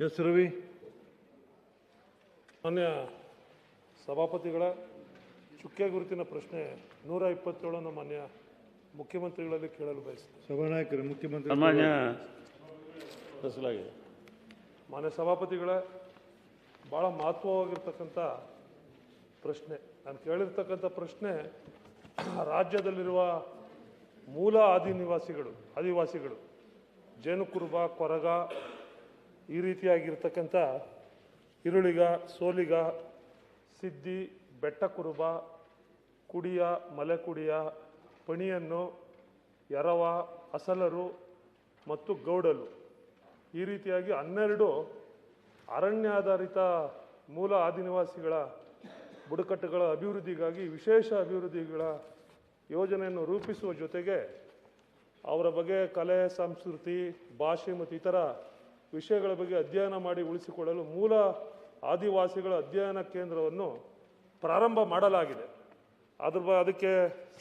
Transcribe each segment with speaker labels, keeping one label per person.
Speaker 1: S Ravi.
Speaker 2: ಮಾನ್ಯ ಸಭಾಪತಿಗಳ ಚುಕ್ಕೆ ಗುರುತಿನ ಪ್ರಶ್ನೆ 127 ಮಾನ್ಯ ಮುಖ್ಯಮಂತ್ರಿಗಳಲ್ಲಿ ಕೇಳಲು ಬಯಸುತ್ತೇನೆ.
Speaker 1: ಸಭಾನಾಯಕರು ಮುಖ್ಯಮಂತ್ರಿ
Speaker 3: ಮಾನ್ಯ
Speaker 2: ಮಾನ್ಯ ಸಭಾಪತಿಗಳ ಭಾಳ ಮಹತ್ವವಾಗಿರ್ತಕ್ಕಂಥ ಪ್ರಶ್ನೆ. ನಾನು ಕೇಳಿರ್ತಕ್ಕಂಥ ಪ್ರಶ್ನೆ ರಾಜ್ಯದಲ್ಲಿರುವ ಮೂಲ ಆದಿವಾಸಿಗಳು ಜೇನುಕುರುಬ, ಕೊರಗ, ಈ ರೀತಿಯಾಗಿರ್ತಕ್ಕಂಥ ಈರುಳಿಗ, ಸೋಲಿಗ, ಸಿದ್ದಿ, ಬೆಟ್ಟಕುರುಬ, ಕುಡಿಯ, ಮಲೆಕುಡಿಯ, ಪಣಿಯನ್ನು, ಎರವ, ಅಸಲರು ಮತ್ತು ಗೌಡಲು, ಈ ರೀತಿಯಾಗಿ 12 ಅರಣ್ಯಾಧಾರಿತ ಮೂಲ ಆದಿವಾಸಿಗಳ ಬುಡಕಟ್ಟುಗಳ ಅಭಿವೃದ್ಧಿಗಾಗಿ ವಿಶೇಷ ಅಭಿವೃದ್ಧಿಗಳ ಯೋಜನೆಯನ್ನು ರೂಪಿಸುವ ಜೊತೆಗೆ ಅವರ ಬಗ್ಗೆ ಕಲೆ, ಸಂಸ್ಕೃತಿ, ಭಾಷೆ ಮತ್ತು ಇತರ ವಿಷಯಗಳ ಬಗ್ಗೆ ಅಧ್ಯಯನ ಮಾಡಿ ಉಳಿಸಿಕೊಳ್ಳಲು ಮೂಲ ಆದಿವಾಸಿಗಳ ಅಧ್ಯಯನ ಕೇಂದ್ರವನ್ನು ಪ್ರಾರಂಭ ಮಾಡಲಾಗಿದೆ. ಅದಕ್ಕೆ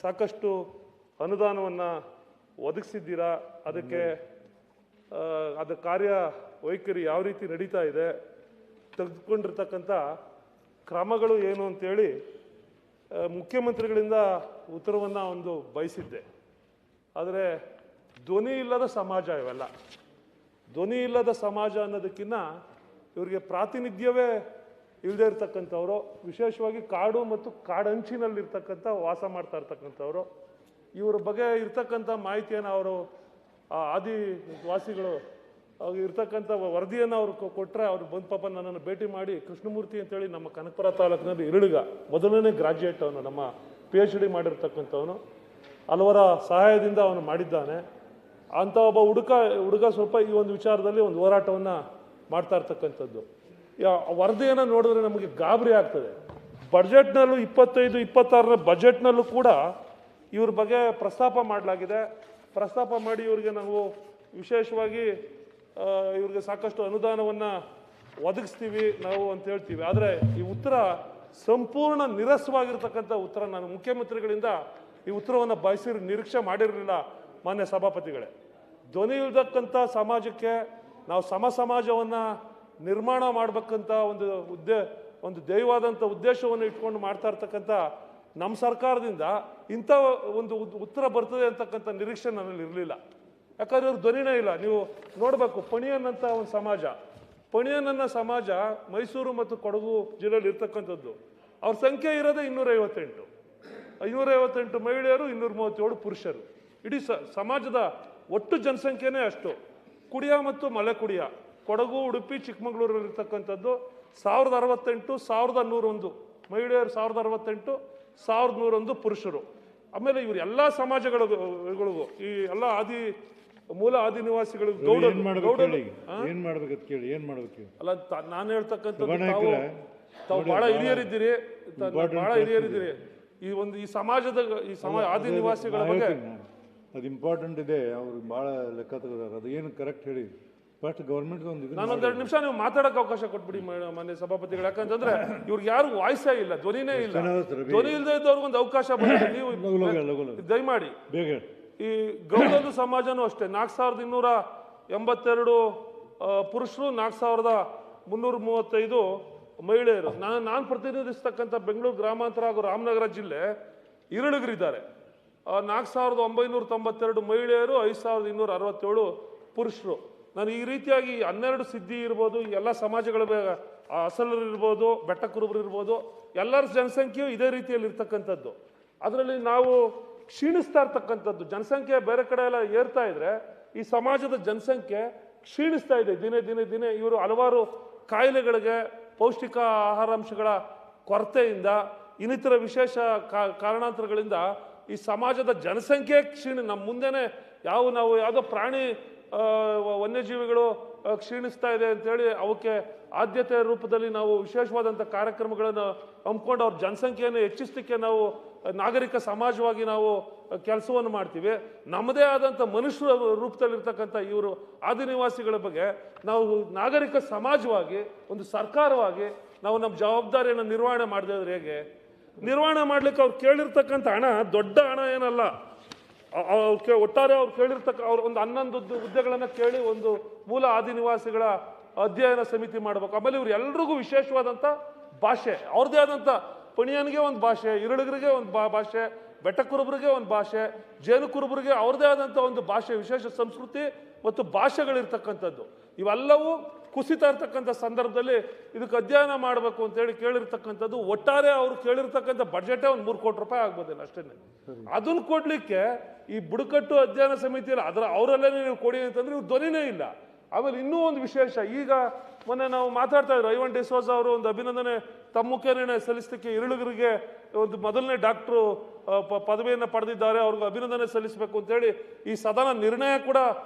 Speaker 2: ಸಾಕಷ್ಟು ಅನುದಾನವನ್ನು ಒದಗಿಸಿದ್ದೀರಾ. ಅದರ ಕಾರ್ಯ ವೈಖರಿ ಯಾವ ರೀತಿ ನಡೀತಾ ಇದೆ, ತೆಗೆದುಕೊಂಡಿರ್ತಕ್ಕಂಥ ಕ್ರಮಗಳು ಏನು ಅಂತೇಳಿ ಮುಖ್ಯಮಂತ್ರಿಗಳಿಂದ ಉತ್ತರವನ್ನು ಬಯಸಿದ್ದೆ. ಆದರೆ ಧ್ವನಿ ಇಲ್ಲದ ಸಮಾಜ ಇವೆಲ್ಲ. ಧ್ವನಿ ಇಲ್ಲದ ಸಮಾಜ ಅನ್ನೋದಕ್ಕಿಂತ ಇವರಿಗೆ ಪ್ರಾತಿನಿಧ್ಯವೇ ಇಲ್ಲದೆ ಇರ್ತಕ್ಕಂಥವ್ರು, ವಿಶೇಷವಾಗಿ ಕಾಡು ಮತ್ತು ಕಾಡಂಚಿನಲ್ಲಿರ್ತಕ್ಕಂಥ ವಾಸ ಮಾಡ್ತಾ ಇರ್ತಕ್ಕಂಥವ್ರು, ಇವರ ಬಗ್ಗೆ ಇರ್ತಕ್ಕಂಥ ಮಾಹಿತಿಯನ್ನು ಅವರು ಆದಿವಾಸಿಗಳು ಇರ್ತಕ್ಕಂಥ ವರದಿಯನ್ನು ಅವ್ರು ಕೊಟ್ಟರೆ ಅವ್ರು ಬಂದು ಪಾಪ ನನ್ನನ್ನು ಭೇಟಿ ಮಾಡಿ, ಕೃಷ್ಣಮೂರ್ತಿ ಅಂತೇಳಿ ನಮ್ಮ ಕನಕಪುರ ತಾಲೂಕಿನಲ್ಲಿ ಈರುಳಿಗ ಮೊದಲನೇ ಗ್ರಾಜ್ಯುಯೇಟ್, ಅವನು ನಮ್ಮ PhD ಮಾಡಿರ್ತಕ್ಕಂಥವನು, ಹಲವರ ಸಹಾಯದಿಂದ ಅವನು ಮಾಡಿದ್ದಾನೆ. ಅಂಥ ಒಬ್ಬ ಹುಡುಗ ಸ್ವಲ್ಪ ಈ ಒಂದು ವಿಚಾರದಲ್ಲಿ ಒಂದು ಹೋರಾಟವನ್ನು ಮಾಡ್ತಾ ಇರ್ತಕ್ಕಂಥದ್ದು. ವರದಿಯನ್ನು ನೋಡಿದ್ರೆ ನಮಗೆ ಗಾಬರಿ ಆಗ್ತದೆ. ಬಜೆಟ್ನಲ್ಲೂ 25-26ರ ಬಜೆಟ್ನಲ್ಲೂ ಕೂಡ ಇವ್ರ ಬಗ್ಗೆ ಪ್ರಸ್ತಾಪ ಮಾಡಲಾಗಿದೆ. ಪ್ರಸ್ತಾಪ ಮಾಡಿ ಇವರಿಗೆ ನಾವು ವಿಶೇಷವಾಗಿ ಇವ್ರಿಗೆ ಸಾಕಷ್ಟು ಅನುದಾನವನ್ನು ಒದಗಿಸ್ತೀವಿ ನಾವು ಅಂತ ಹೇಳ್ತೀವಿ. ಆದರೆ ಈ ಉತ್ತರ ಸಂಪೂರ್ಣ ನಿರಸವಾಗಿರ್ತಕ್ಕಂಥ ಉತ್ತರ. ನಾನು ಮುಖ್ಯಮಂತ್ರಿಗಳಿಂದ ಈ ಉತ್ತರವನ್ನು ನಿರೀಕ್ಷೆ ಮಾಡಿರಲಿಲ್ಲ. ಮಾನ್ಯ ಸಭಾಪತಿಗಳೇ, ಧ್ವನಿ ಇಲ್ದಕ್ಕಂಥ ಸಮಾಜಕ್ಕೆ ನಾವು ಸಮಾಜವನ್ನು ನಿರ್ಮಾಣ ಮಾಡಬೇಕಂತ ಒಂದು ದೈವಾದಂಥ ಉದ್ದೇಶವನ್ನು ಇಟ್ಕೊಂಡು ಮಾಡ್ತಾ ಇರ್ತಕ್ಕಂಥ ನಮ್ಮ ಸರ್ಕಾರದಿಂದ ಇಂಥ ಒಂದು ಉತ್ತರ ಬರ್ತದೆ ಅಂತಕ್ಕಂಥ ನಿರೀಕ್ಷೆ ನನ್ನಲ್ಲಿ ಇರಲಿಲ್ಲ. ಯಾಕಂದ್ರೆ ಇವ್ರ ಧ್ವನಿನೇ ಇಲ್ಲ. ನೀವು ನೋಡಬೇಕು, ಪಣಿಯನ್ನಂಥ ಒಂದು ಪಣಿಯನ್ನ ಸಮಾಜ ಮೈಸೂರು ಮತ್ತು ಕೊಡಗು ಜಿಲ್ಲೆಯಲ್ಲಿ ಇರ್ತಕ್ಕಂಥದ್ದು. ಅವ್ರ ಸಂಖ್ಯೆ ಇರೋದೇ 258 ಮಹಿಳೆಯರು, 237 ಪುರುಷರು. ಇಡೀ ಸಮಾಜದ ಒಟ್ಟು ಜನಸಂಖ್ಯೆನೇ ಅಷ್ಟು. ಕುಡಿಯ ಮತ್ತು ಮಲೆಕುಡಿಯ, ಕೊಡಗು, ಉಡುಪಿ, ಚಿಕ್ಕಮಗಳೂರಲ್ಲಿ ಇರ್ತಕ್ಕಂಥದ್ದು 1068, 1101 ಮಹಿಳೆಯರು, 1068, 1101 ಪುರುಷರು. ಆಮೇಲೆ ಇವರು ಎಲ್ಲ ಸಮಾಜಗಳಿಗೂ ಈ ಎಲ್ಲ ಮೂಲ ಆದಿವಾಸಿಗಳು ಅಲ್ಲ, ನಾನು ಹೇಳ್ತಕ್ಕಂಥದ್ದು ತಾವು ಬಹಳ ಹಿರಿಯರಿದ್ದೀರಿ. ಈ ಸಮಾಜದ ಆದಿವಾಸಿಗಳ ಬಗ್ಗೆ
Speaker 1: ಅದು ಇಂಪಾರ್ಟೆಂಟ್ ಇದೆ. ಅವ್ರಿಗೆ ಭಾಳ ಲೆಕ್ಕ ತೆಗೆದಾರೆ. ಅದು ಏನು ಕರೆಕ್ಟ್ ಹೇಳಿ ಫಸ್ಟ್ ಗೌರ್ಮೆಂಟ್
Speaker 2: ನಾನು 2 ನಿಮಿಷ ನೀವು ಮಾತಾಡೋಕೆ ಅವಕಾಶ ಕೊಟ್ಬಿಡಿ ಮಾನ್ಯ ಸಭಾಪತಿಗಳು. ಯಾಕಂತಂದ್ರೆ ಇವ್ರಿಗೆ ಯಾರು ವಾಯ್ಸೇ ಇಲ್ಲ, ಧ್ವನಿನೇ ಇಲ್ಲ. ಧ್ವನಿ ಇಲ್ಲದೆ ಇದ್ದವ್ರಿಗೊಂದು ಅವಕಾಶ ಬರುತ್ತೆ. ನೀವು ದಯಮಾಡಿ
Speaker 1: ಬೇಗ.
Speaker 2: ಈ ಗೌಡಲು ಸಮಾಜನೂ ಅಷ್ಟೇ 4282 ಪುರುಷರು, 4335 ಮಹಿಳೆಯರು. ನಾನು ಪ್ರತಿನಿಧಿಸ್ತಕ್ಕಂಥ ಬೆಂಗಳೂರು ಗ್ರಾಮಾಂತರ ಹಾಗೂ ರಾಮನಗರ ಜಿಲ್ಲೆ ಈರುಳಿಗರಿದ್ದಾರೆ. 4992 ಮಹಿಳೆಯರು, 5267 ಪುರುಷರು. ನಾನು ಈ ರೀತಿಯಾಗಿ 12 ಸಿದ್ಧಿ ಇರ್ಬೋದು, ಎಲ್ಲ ಸಮಾಜಗಳ ಅಸಲರು ಇರ್ಬೋದು, ಬೆಟ್ಟಕುರುಬರು ಇರ್ಬೋದು, ಎಲ್ಲರ ಜನಸಂಖ್ಯೆಯು ಇದೇ ರೀತಿಯಲ್ಲಿ ಇರ್ತಕ್ಕಂಥದ್ದು. ಅದರಲ್ಲಿ ನಾವು ಕ್ಷೀಣಿಸ್ತಾ ಇರ್ತಕ್ಕಂಥದ್ದು. ಜನಸಂಖ್ಯೆ ಬೇರೆ ಕಡೆ ಎಲ್ಲ ಏರ್ತಾ ಇದ್ರೆ ಈ ಸಮಾಜದ ಜನಸಂಖ್ಯೆ ಕ್ಷೀಣಿಸ್ತಾ ಇದೆ ದಿನೇ. ಇವರು ಹಲವಾರು ಕಾಯಿಲೆಗಳಿಗೆ, ಪೌಷ್ಟಿಕ ಆಹಾರಾಂಶಗಳ ಕೊರತೆಯಿಂದ, ಇನ್ನಿತರ ವಿಶೇಷ ಕಾರಣಾಂತರಗಳಿಂದ ಈ ಸಮಾಜದ ಜನಸಂಖ್ಯೆ ನಮ್ಮ ಮುಂದೆನೆ ನಾವು ಯಾವುದೋ ಪ್ರಾಣಿ ವನ್ಯಜೀವಿಗಳು ಕ್ಷೀಣಿಸ್ತಾ ಇದೆ ಅಂತೇಳಿ ಅವಕ್ಕೆ ಆದ್ಯತೆಯ ರೂಪದಲ್ಲಿ ನಾವು ವಿಶೇಷವಾದಂಥ ಕಾರ್ಯಕ್ರಮಗಳನ್ನು ಹಮ್ಮಿಕೊಂಡು ಅವ್ರ ಜನಸಂಖ್ಯೆಯನ್ನು ಹೆಚ್ಚಿಸಲಿಕ್ಕೆ ನಾವು ನಾಗರಿಕ ಸಮಾಜವಾಗಿ ನಾವು ಕೆಲಸವನ್ನು ಮಾಡ್ತೀವಿ. ನಮ್ಮದೇ ಆದಂಥ ಮನುಷ್ಯರ ರೂಪದಲ್ಲಿರ್ತಕ್ಕಂಥ ಇವರು ಆದಿವಾಸಿಗಳ ಬಗ್ಗೆ ನಾವು ನಾಗರಿಕ ಸಮಾಜವಾಗಿ, ಒಂದು ಸರ್ಕಾರವಾಗಿ ನಾವು ನಮ್ಮ ಜವಾಬ್ದಾರಿಯನ್ನು ನಿರ್ವಹಣೆ ಮಾಡದಿದ್ರೆ ಹೇಗೆ? ನಿರ್ವಹಣೆ ಮಾಡಲಿಕ್ಕೆ ಅವ್ರು ಕೇಳಿರ್ತಕ್ಕಂಥ ಹಣ ದೊಡ್ಡ ಹಣ ಏನಲ್ಲ. ಒಟ್ಟಾರೆ ಅವ್ರು ಕೇಳಿರ್ತಕ್ಕ ಅವ್ರು ಒಂದು 11 ಹುದ್ದೆಗಳನ್ನು ಕೇಳಿ ಒಂದು ಮೂಲ ಆದಿವಾಸಿಗಳ ಅಧ್ಯಯನ ಸಮಿತಿ ಮಾಡಬೇಕು. ಆಮೇಲೆ ಇವ್ರು ಎಲ್ರಿಗೂ ವಿಶೇಷವಾದಂಥ ಭಾಷೆ, ಅವ್ರದ್ದೇ ಆದಂಥ ಪಣಿಯನ್ಗೆ ಒಂದು ಭಾಷೆ, ಇರಳಿಗರಿಗೆ ಒಂದು ಭಾಷೆ, ಬೆಟ್ಟ ಕುರುಬರಿಗೆ ಒಂದು ಭಾಷೆ, ಜೇನು ಕುರುಬರಿಗೆ ಅವ್ರದ್ದೇ ಆದಂಥ ಒಂದು ಭಾಷೆ, ವಿಶೇಷ ಸಂಸ್ಕೃತಿ ಮತ್ತು ಭಾಷೆಗಳಿರ್ತಕ್ಕಂಥದ್ದು. ಇವೆಲ್ಲವೂ ಕುಸಿತಾ ಇರ್ತಕ್ಕಂಥ ಸಂದರ್ಭದಲ್ಲಿ ಇದಕ್ಕೆ ಅಧ್ಯಯನ ಮಾಡಬೇಕು ಅಂತೇಳಿ ಕೇಳಿರ್ತಕ್ಕಂಥದ್ದು. ಒಟ್ಟಾರೆ ಅವ್ರು ಕೇಳಿರ್ತಕ್ಕಂಥ ಬಡ್ಜೆಟೇ ಒಂದು 3 ಕೋಟಿ ರೂಪಾಯಿ ಆಗ್ಬೋದೇನು ಅಷ್ಟೇ. ಅದನ್ನು ಕೊಡಲಿಕ್ಕೆ ಈ ಬುಡಕಟ್ಟು ಅಧ್ಯಯನ ಸಮಿತಿಯಲ್ಲಿ ಅವರಲ್ಲೇ ನೀವು ಕೊಡಿ ಅಂತಂದ್ರೆ ಇವ್ರು ಧ್ವನಿನೇ ಇಲ್ಲ. ಆಮೇಲೆ ಇನ್ನೂ ಒಂದು ವಿಶೇಷ, ಈಗ ಮೊನ್ನೆ ನಾವು ಮಾತಾಡ್ತಾ ಇದ್ರು, ಐವನ್ ಡಿಸೋಜ ಅವರು ಒಂದು ಅಭಿನಂದನೆ ತಮ್ಮ ಮುಖ್ಯನೇ ಸಲ್ಲಿಸಲಿಕ್ಕೆ ಇರುಳಿಗರಿಗೆ ಒಂದು ಮೊದಲನೇ ಡಾಕ್ಟ್ರು ಪದವಿಯನ್ನು ಪಡೆದಿದ್ದಾರೆ, ಅವ್ರಿಗೆ ಅಭಿನಂದನೆ ಸಲ್ಲಿಸಬೇಕು ಅಂತೇಳಿ ಈ ಸದನ ನಿರ್ಣಯ ಕೂಡ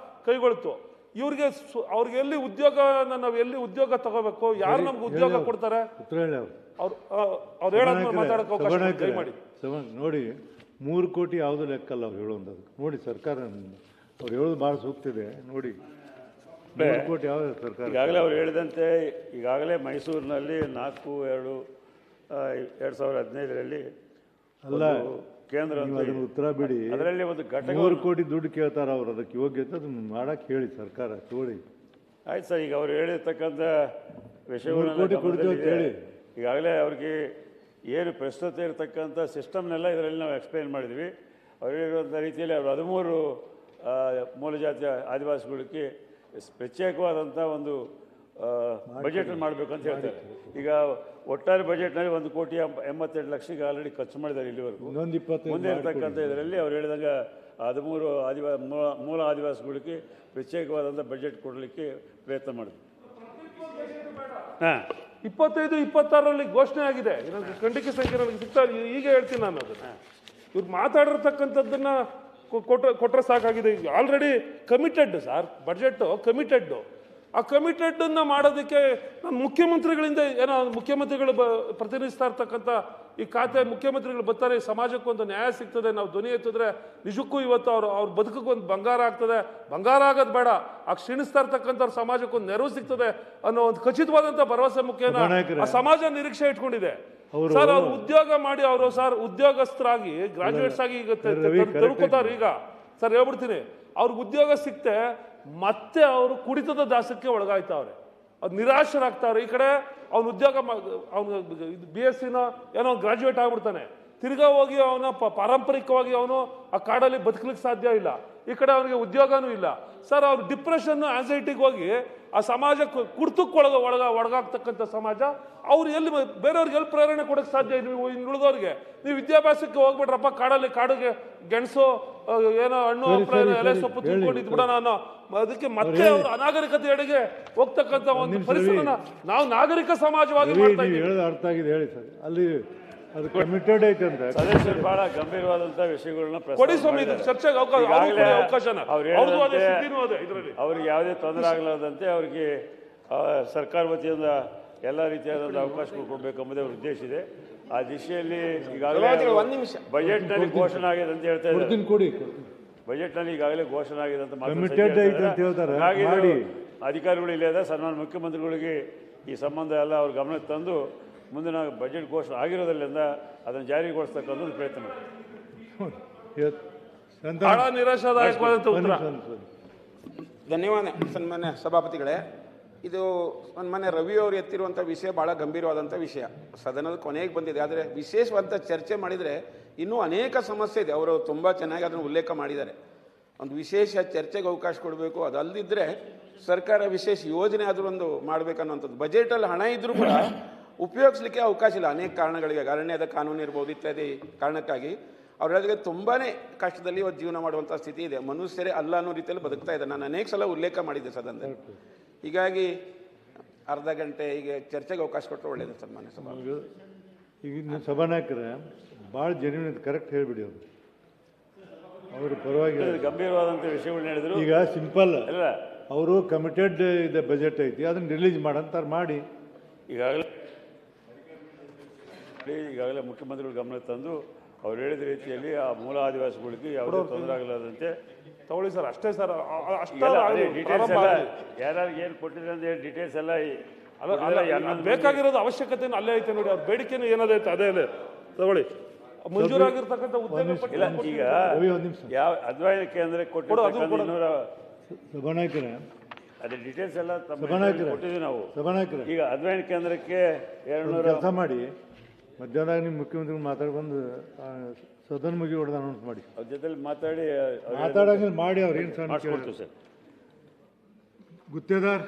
Speaker 2: ಕೈಗೊಳ್ತು. ಅವ್ರಿಗೆ ಎಲ್ಲಿ ಉದ್ಯೋಗ, ನಾವು ಎಲ್ಲಿ ಉದ್ಯೋಗ ತಗೋಬೇಕು, ಯಾರು ನಮ್ಗೆ ಉದ್ಯೋಗ ಕೊಡ್ತಾರೆ ಅವ್ರು ಹೇಳೋದು ಮಾತಾಡಕ್ಕೆ ಅವಕಾಶ ಕೈ ಮಾಡಿ.
Speaker 1: ನೋಡಿ 3 ಕೋಟಿ ಯಾವುದು ಲೆಕ್ಕಲ್ಲ ಅವ್ರು ಹೇಳೋದು. ಅದಕ್ಕೆ ನೋಡಿ ಸರ್ಕಾರ ಅವ್ರು ಹೇಳೋದು ಭಾಳ ಸೂಕ್ತ ಇದೆ. ನೋಡಿ 3 ಕೋಟಿ ಯಾವ ಸರ್ಕಾರ.
Speaker 3: ಈಗಾಗಲೇ ಅವ್ರು ಹೇಳಿದಂತೆ ಈಗಾಗಲೇ ಮೈಸೂರಿನಲ್ಲಿ 4/2/2015
Speaker 1: ಅಲ್ಲ
Speaker 3: ಕೇಂದ್ರ
Speaker 1: ಅದನ್ನು ಉತ್ತರ ಬಿಡಿ.
Speaker 3: ಅದರಲ್ಲಿ ಒಂದು ಘಟಕ
Speaker 1: 3 ಕೋಟಿ ದುಡ್ಡು ಕೇಳ್ತಾರೆ ಅವ್ರು, ಅದಕ್ಕೆ ಯೋಗ್ಯತೆ ಅದನ್ನು ಮಾಡಕ್ಕೆ ಹೇಳಿ ಸರ್ಕಾರ ತೋಳಿ.
Speaker 3: ಆಯ್ತು ಸರ್, ಈಗ ಅವ್ರು ಹೇಳಿರ್ತಕ್ಕಂಥ
Speaker 1: 3 ಕೋಟಿ ಕೊಡ್ತೀವಿ ಅಂತ ಹೇಳಿ.
Speaker 3: ಈಗಾಗಲೇ ಅವ್ರಿಗೆ ಏನು ಪ್ರಸ್ತುತ ಇರತಕ್ಕಂಥ ಸಿಸ್ಟಮ್ನೆಲ್ಲ ಇದರಲ್ಲಿ ನಾವು ಎಕ್ಸ್ಪ್ಲೈನ್ ಮಾಡಿದ್ವಿ. ಅವ್ರು ಹೇಳಿರುವಂಥ ರೀತಿಯಲ್ಲಿ ಅವರು 13 ಮೂಲಜಾತಿಯ ಆದಿವಾಸಿಗಳಿಗೆ ಪ್ರತ್ಯೇಕವಾದಂಥ ಒಂದು ಬಜೆಟ್ ಮಾಡಬೇಕು ಅಂತ ಹೇಳ್ತಾರೆ. ಈಗ ಒಟ್ಟಾರೆ ಬಜೆಟ್ನಲ್ಲಿ 1,82,00,000 ಈಗ ಆಲ್ರೆಡಿ ಖರ್ಚು ಮಾಡಿದ್ದಾರೆ ಇಲ್ಲಿವರೆಗೂ. ಮುಂದೆ ಇರ್ತಕ್ಕಂಥ ಇದರಲ್ಲಿ ಅವ್ರು ಹೇಳಿದಾಗ 13 ಮೂಲ ಆದಿವಾಸಿಗಳಿಗೆ ಪ್ರತ್ಯೇಕವಾದಂಥ ಬಜೆಟ್ ಕೊಡಲಿಕ್ಕೆ ಪ್ರಯತ್ನ ಮಾಡಿದ್ವಿ.
Speaker 2: 25-26ರಲ್ಲಿ ಘೋಷಣೆ ಆಗಿದೆ. ಖಂಡಿಕೆ ಸಂಖ್ಯೆ ನನಗೆ ಸಿಗ್ತಾ, ಈಗ ಹೇಳ್ತೀನಿ ನಾನು ಅದನ್ನ. ಇವ್ರು ಮಾತಾಡಿರ್ತಕ್ಕಂಥದ್ದನ್ನ ಕೊಟ್ಟರೆ ಸಾಕಾಗಿದೆ. Already committed sir, budget committed. ಆ ಕಮಿಟೆಡನ್ನು ಮಾಡೋದಕ್ಕೆ ನಾನು ಮುಖ್ಯಮಂತ್ರಿಗಳಿಂದ ಏನೋ ಮುಖ್ಯಮಂತ್ರಿಗಳು ಪ್ರತಿನಿಧಿಸ್ತಾ ಇರ್ತಕ್ಕಂಥ ಈ ಖಾತೆ ಮುಖ್ಯಮಂತ್ರಿಗಳು ಬರ್ತಾರೆ, ಸಮಾಜಕ್ಕೆ ಒಂದು ನ್ಯಾಯ ಸಿಗ್ತದೆ, ನಾವು ಧ್ವನಿ ಎತ್ತಿದ್ರೆ ನಿಜಕ್ಕೂ ಇವತ್ತು ಅವ್ರ ಬದುಕಿಗೆ ಒಂದು ಬಂಗಾರ ಆಗ್ತದೆ. ಬಂಗಾರ ಆಗೋದು ಬೇಡ, ಆ ಕ್ಷೀಣಿಸ್ತಾ ಇರ್ತಕ್ಕಂಥ ಸಮಾಜಕ್ಕೆ ಒಂದು ನೆರವು ಸಿಗ್ತದೆ ಅನ್ನೋ ಒಂದು ಖಚಿತವಾದಂಥ ಭರವಸೆ ಮುಖ್ಯನ ಆ ಸಮಾಜ ನಿರೀಕ್ಷೆ ಇಟ್ಕೊಂಡಿದೆ. ಸರ್ ಅವ್ರು ಉದ್ಯೋಗ ಮಾಡಿ ಅವರು ಸರ್ ಉದ್ಯೋಗಸ್ಥರಾಗಿ ಗ್ರಾಜುಯೇಟ್ಸ್ ಆಗಿ ಈಗ ತಿಳ್ಕೊತಾರೆ. ಈಗ ಸರ್ ಹೇಳ್ಬಿಡ್ತೀನಿ, ಅವ್ರಿಗೆ ಉದ್ಯೋಗ ಸಿಕ್ತೆ ಮತ್ತೆ ಅವರು ಕುಡಿತದ ದಾಸಕ್ಕೆ ಒಳಗಾಯ್ತವ್ರೆ, ಅದು ನಿರಾಶರಾಗ್ತಾವ್ರೆ. ಈ ಕಡೆ ಅವ್ನು ಉದ್ಯೋಗ ಅವನು BSc ಏನೋ ಗ್ರಾಜುಯೇಟ್ ಆಗ್ಬಿಡ್ತಾನೆ, ತಿರ್ಗಾ ಹೋಗಿ ಅವನ ಪಾರಂಪರಿಕವಾಗಿ ಅವನು ಆ ಕಾಡಲ್ಲಿ ಬದುಕಲಿಕ್ಕೆ ಸಾಧ್ಯ ಇಲ್ಲ. ಈ ಕಡೆ ಅವನಿಗೆ ಉದ್ಯೋಗನೂ ಇಲ್ಲ. ಸರ್ ಅವ್ರು ಡಿಪ್ರೆಷನ್ ಆನ್ಸೈಟಿಗೆ ಹೋಗಿ ಆ ಸಮಾಜಕ್ಕೆ ಕುರ್ತಕ್ಕೆ ಒಳಗಾಗ್ತಕ್ಕಂಥ ಸಮಾಜ. ಅವ್ರು ಎಲ್ಲಿ ಬೇರೆಯವ್ರಿಗೆ ಎಲ್ಲಿ ಪ್ರೇರಣೆ ಕೊಡೋಕ್ಕೆ ಸಾಧ್ಯ? ನೀವು ಇನ್ನುಳಿದವ್ರಿಗೆ ನೀವು ವಿದ್ಯಾಭ್ಯಾಸಕ್ಕೆ ಹೋಗ್ಬಿಟ್ರಪ್ಪ, ಕಾಡಿಗೆ ಗೆಣಸು ಏನೋ ಹಣ್ಣು ಹಂಪಲ ಎಲೆ ಸೊಪ್ಪು ತಿನ್ಕೊಂಡು ಇದ್ಬಿಡೋಣ ಅನ್ನೋ ಅದಕ್ಕೆ ಮತ್ತೆ ಅವರು ಅನಾಗರಿಕತೆ ಎಡೆಗೆ ಹೋಗ್ತಕ್ಕಂಥ ಒಂದು ಪರಿಸರನ ನಾವು ನಾಗರಿಕ ಸಮಾಜವಾಗಿ ಮಾಡ್ತಾ ಇದ್ದೀವಿ.
Speaker 1: ಅರ್ಥ ಆಗಿದೆ ಹೇಳಿ ಸರ್. ಅಲ್ಲಿ ಅದು ಕಮಿಟೆಡ್ ಐತೆ ಅಂತ
Speaker 3: ಸದಸ್ಯರು ಬಹಳ ಗಂಭೀರವಾದಂಥ ವಿಷಯಗಳನ್ನ
Speaker 2: ಕೊಡಿ ಸ್ವಾಮಿ, ಚರ್ಚೆಗೆ ಅವಕಾಶನ
Speaker 3: ಅವ್ರಿಗೆ ಯಾವುದೇ ತೊಂದರೆ ಆಗಲಾರ್ದಂತೆ ಅವ್ರಿಗೆ ಸರ್ಕಾರ ವತಿಯಿಂದ ಎಲ್ಲ ರೀತಿಯಾದಂಥ ಅವಕಾಶಗಳು ಕೊಡಬೇಕೆಂಬುದೇ ಅವ್ರ ಉದ್ದೇಶ ಇದೆ. ಆ ದಿಶೆಯಲ್ಲಿ ಈಗಾಗಲೇ ಬಜೆಟ್ನಲ್ಲಿ ಘೋಷಣೆ ಆಗಿದೆ ಅಂತ ಹೇಳ್ತಾ ಇದ್ದಾರೆ. ಬಜೆಟ್ನಲ್ಲಿ ಈಗಾಗಲೇ ಘೋಷಣೆ ಆಗಿದೆ ಅಂತ ಹಾಗಾಗಿ ಅಧಿಕಾರಿಗಳು ಇಲ್ಲದ ಸನ್ಮಾನ್ಯ ಮುಖ್ಯಮಂತ್ರಿಗಳಿಗೆ ಈ ಸಂಬಂಧ ಎಲ್ಲ ಅವ್ರ ಗಮನಕ್ಕೆ ತಂದು ಮುಂದಿನ ಬಜೆಟ್ ಘೋಷಣೆ ಆಗಿರೋದ್ರಿಂದ ಅದನ್ನು ಜಾರಿಗೊಳಿಸ್ತಕ್ಕಂಥ ಪ್ರಯತ್ನ
Speaker 2: ಮಾಡಿ. ನಿರಾಶಾದಾಯಕವಾದಂಥ ಉತ್ತರ.
Speaker 4: ಧನ್ಯವಾದ ಸನ್ಮಾನ್ಯ ಸಭಾಪತಿಗಳೇ. ಇದು ಸನ್ಮಾನ್ಯ ರವಿ ಅವರು ಎತ್ತಿರುವಂಥ ವಿಷಯ ಭಾಳ ಗಂಭೀರವಾದಂಥ ವಿಷಯ, ಸದನದ ಕೊನೆಗೆ ಬಂದಿದೆ. ಆದರೆ ವಿಶೇಷವಾದಂಥ ಚರ್ಚೆ ಮಾಡಿದರೆ ಇನ್ನೂ ಅನೇಕ ಸಮಸ್ಯೆ ಇದೆ. ಅವರು ತುಂಬ ಚೆನ್ನಾಗಿ ಅದನ್ನು ಉಲ್ಲೇಖ ಮಾಡಿದ್ದಾರೆ. ಒಂದು ವಿಶೇಷ ಚರ್ಚೆಗೆ ಅವಕಾಶ ಕೊಡಬೇಕು. ಅದಲ್ಲದಿದ್ದರೆ ಸರ್ಕಾರ ವಿಶೇಷ ಯೋಜನೆ ಆದರೂ ಒಂದು ಮಾಡಬೇಕನ್ನುವಂಥದ್ದು. ಬಜೆಟಲ್ಲಿ ಹಣ ಇದ್ದರೂ ಕೂಡ ಉಪಯೋಗಿಸ್ಲಿಕ್ಕೆ ಅವಕಾಶ ಇಲ್ಲ, ಅನೇಕ ಕಾರಣಗಳಿಗೆ, ಅರಣ್ಯದ ಕಾನೂನು ಇರ್ಬೋದು ಇತ್ಯಾದಿ ಕಾರಣಕ್ಕಾಗಿ ಅವರಿಗೆ ತುಂಬಾ ಕಷ್ಟದಲ್ಲಿ ಇವತ್ತು ಜೀವನ ಮಾಡುವಂಥ ಸ್ಥಿತಿ ಇದೆ. ಮನುಷ್ಯರೇ ಅಲ್ಲ ಅನ್ನೋ ರೀತಿಯಲ್ಲಿ ಬದುಕ್ತಾ ಇದ್ದಾರೆ. ನಾನು ಅನೇಕ ಸಲ ಉಲ್ಲೇಖ ಮಾಡಿದ್ದೆ ಸದನದಲ್ಲಿ. ಹೀಗಾಗಿ ಅರ್ಧ ಗಂಟೆ ಈಗ ಚರ್ಚೆಗೆ ಅವಕಾಶ ಕೊಟ್ಟರೆ ಒಳ್ಳೆಯದು ಸನ್ಮಾನ್ಯ ಸಭಾ.
Speaker 1: ಈಗ ಸಭಾನಾಯಕರೇ ಭಾಳ ಜೆನ್ಯೂನ್ ಕರೆಕ್ಟ್ ಹೇಳಿಬಿಡಿ ಅವರು ಪರವಾಗಿ
Speaker 3: ಗಂಭೀರವಾದಂಥ ವಿಷಯಗಳನ್ನ ಹೇಳಿದ್ರು.
Speaker 1: ಈಗ ಸಿಂಪಲ್ ಅಲ್ಲ, ಅವರು ಕಮಿಟೆಡ್ ಇದೆ ಬಜೆಟ್ ಐತಿ, ಅದನ್ನ ರಿಲೀಸ್ ಮಾಡಂತಾರೆ ಮಾಡಿ.
Speaker 3: ಈಗಾಗಲೇ ಮುಖ್ಯಮಂತ್ರಿಗಳು ಗಮನ ತಂದು ಅವ್ರು ಹೇಳಿದ ರೀತಿಯಲ್ಲಿ ಆ ಮೂಲ ಆದಿವಾಸಿಗಳಿಗೆ ಯಾವುದೇ ತೊಂದರೆ ಆಗಲಾದಂತೆ
Speaker 2: ತಗೊಳ್ಳಿ ಸರ್. ಅಷ್ಟೇ ಸರ್,
Speaker 3: ಡೀಟೇಲ್ಸ್ ಎಲ್ಲ ಯಾರ್ಯಾರಿಗೆ ಏನು ಕೊಟ್ಟಿದ್ರೆ ಅಂತ ಹೇಳಿ ಡೀಟೇಲ್ಸ್ ಎಲ್ಲ
Speaker 2: ಬೇಕಾಗಿರೋದು ಅವಶ್ಯಕತೆ ಅಲ್ಲೇ ಐತೆ ನೋಡಿ. ಅವ್ರ ಬೇಡಿಕೆನೂ ಏನದೈತೆ ಅದೇ ಅದೇ ತಗೊಳ್ಳಿ. ಮಂಜೂರಾಗಿರ್ತಕ್ಕಂಥ
Speaker 3: ಈಗ ಯಾವ ಅಧ್ಯಯನ ಕೇಂದ್ರ ಕೊಟ್ಟಿರ್ತಕ್ಕಂಥ
Speaker 1: ಸಭಾನಾಯಕರೇ
Speaker 3: ಅದೇ ಡೀಟೇಲ್ಸ್ ಎಲ್ಲ ತಮ್ಮ
Speaker 1: ಸಭಾನಾಯಕರೇ.
Speaker 3: ಕೊಟ್ಟಿದ್ದೀವಿ ನಾವು.
Speaker 1: ಸಭಾನಾಯಕರೇ,
Speaker 3: ಈಗ ಅಧ್ಯಯನ ಕೇಂದ್ರಕ್ಕೆ
Speaker 1: ಒಂದು
Speaker 3: 200
Speaker 1: ಕೆಲಸ ಮಾಡಿ, ಮಧ್ಯಾಹ್ನದಾಗ ನಿಮ್ಮ ಮುಖ್ಯಮಂತ್ರಿಗಳು ಮಾತಾಡ್ಬಂದು ಸದನ ಮುಗಿ ಹೊಡೆದು ಅನೌನ್ಸ್ ಮಾಡಿ.
Speaker 3: ಅವ್ರ ಜೊತೆಲಿ ಮಾತಾಡಿ
Speaker 1: ಮಾತಾಡಂಗಿಲ್ಲ ಮಾಡಿ, ಅವ್ರು ಏನು ಸಣ್ಣ
Speaker 3: ಮಾಡಿಸ್ಕೊಡ್ತೀವಿ ಸರ್.
Speaker 1: ಗುತ್ತೇದಾರ್